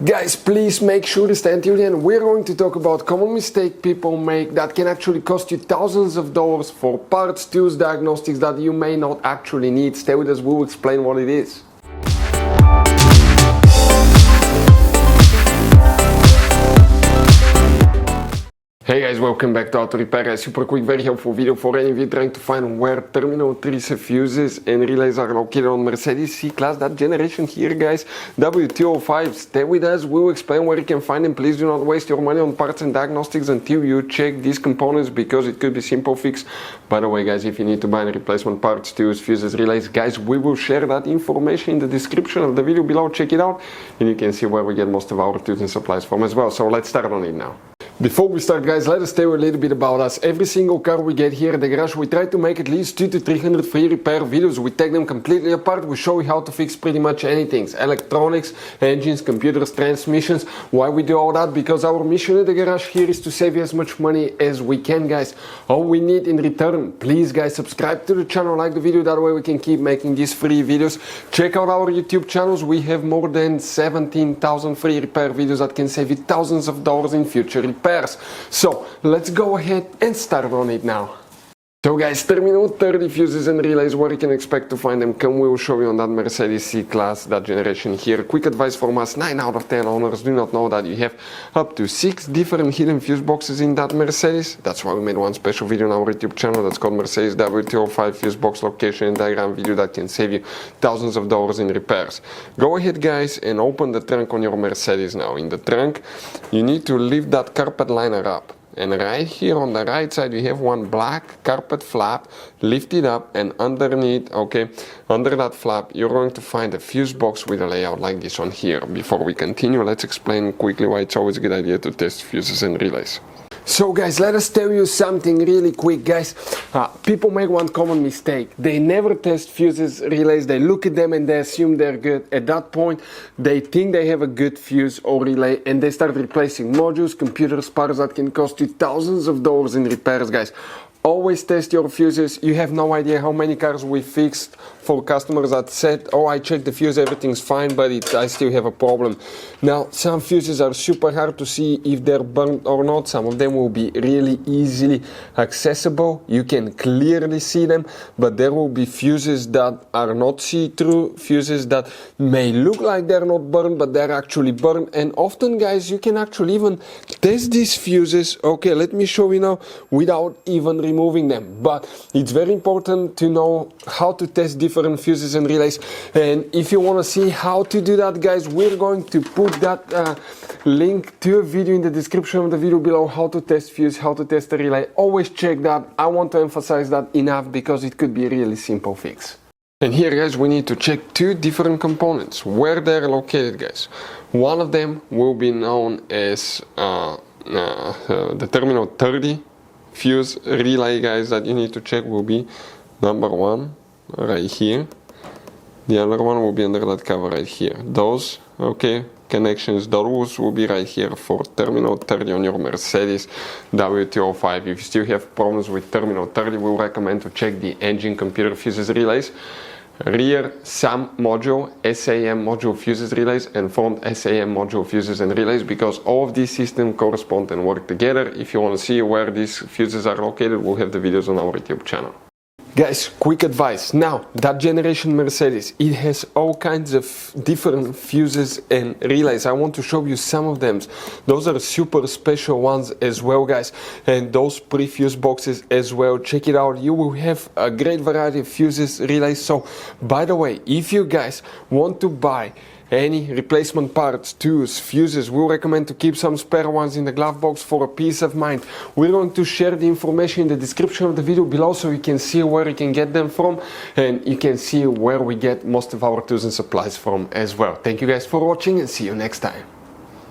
Guys, please make sure to stay until the end. We're going to talk about common mistake people make that can actually cost you thousands of dollars for parts, tools, diagnostics that you may not actually need. Stay with us, we'll explain what it is. Hey guys, welcome back to Auto Repair. A super quick, very helpful video for any of you trying to find where terminal 3 fuses and relays are located on Mercedes C-Class, that generation here guys, W205. Stay with us, we'll explain where you can find them. Please do not waste your money on parts and diagnostics until you check these components because it could be simple fix. By the way guys, if you need to buy any replacement parts, tools, fuses, relays, guys, we will share that information in the description of the video below. Check it out and you can see where we get most of our tools and supplies from as well. So let's start on it now. Before we start guys, let us tell you a little bit about us. Every single car we get here at the garage, we try to make at least 200 to 300 free repair videos. We take them completely apart, we show you how to fix pretty much anything. Electronics, engines, computers, transmissions. Why we do all that? Because our mission at the garage here is to save you as much money as we can guys. All we need in return, please guys, subscribe to the channel, like the video, that way we can keep making these free videos. Check out our YouTube channels, we have more than 17,000 free repair videos that can save you thousands of dollars in future repairs. So let's go ahead and start on it now. So guys, terminal 30 fuses and relays, where you can expect to find them, we will show you on that Mercedes C-Class, that generation here. Quick advice from us, 9 out of 10 owners do not know that you have up to 6 different hidden fuse boxes in that Mercedes. That's why we made one special video on our YouTube channel that's called Mercedes W205 fuse box location and diagram video that can save you thousands of dollars in repairs. Go ahead guys and open the trunk on your Mercedes now. In the trunk, you need to lift that carpet liner up. And right here on the right side we have one black carpet flap. Lift it up and underneath, okay, under that flap you're going to find a fuse box with a layout like this one here. Before we continue, let's explain quickly why it's always a good idea to test fuses and relays. So guys, let us tell you something really quick guys. People make one common mistake. They never test fuses, relays, they look at them and they assume they're good. At that point, they think they have a good fuse or relay and they start replacing modules, computers, parts that can cost you thousands of dollars in repairs guys. Always test your fuses. You have no idea how many cars we fixed for customers that said, oh, I checked the fuse, everything's fine, but I still have a problem. Now, some fuses are super hard to see if they're burnt or not. Some of them will be really easily accessible. You can clearly see them, but there will be fuses that are not see-through, fuses that may look like they're not burned, but they're actually burned. And often, guys, you can actually even test these fuses. Okay, let me show you now without even removing them. But it's very important to know how to test different fuses and relays, and if you want to see how to do that guys, we're going to put that link to a video in the description of the video below, how to test fuse, how to test a relay. Always check that. I want to emphasize that enough because it could be a really simple fix. And here guys, we need to check 2 different components, where they're located guys. One of them will be known as the terminal 30 fuse relay guys that you need to check will be number 1 right here. The other one will be under that cover right here. Those, okay, connections, those will be right here for terminal 30 on your Mercedes W205. If you still have problems with terminal 30, we recommend to check the engine, computer, fuses, relays, rear SAM module, SAM module, fuses, relays, and front SAM module, fuses and relays, because all of these systems correspond and work together. If you want to see where these fuses are located, we'll have the videos on our YouTube channel. Guys, quick advice. Now, that generation Mercedes, it has all kinds of different fuses and relays. I want to show you some of them. Those are super special ones as well, guys. And those pre-fuse boxes as well. Check it out. You will have a great variety of fuses, relays. So, by the way, if you guys want to buy any replacement parts, tools, fuses, we recommend to keep some spare ones in the glove box for a peace of mind. We're going to share the information in the description of the video below so you can see where you can get them from and you can see where we get most of our tools and supplies from as well. Thank you guys for watching and see you next time.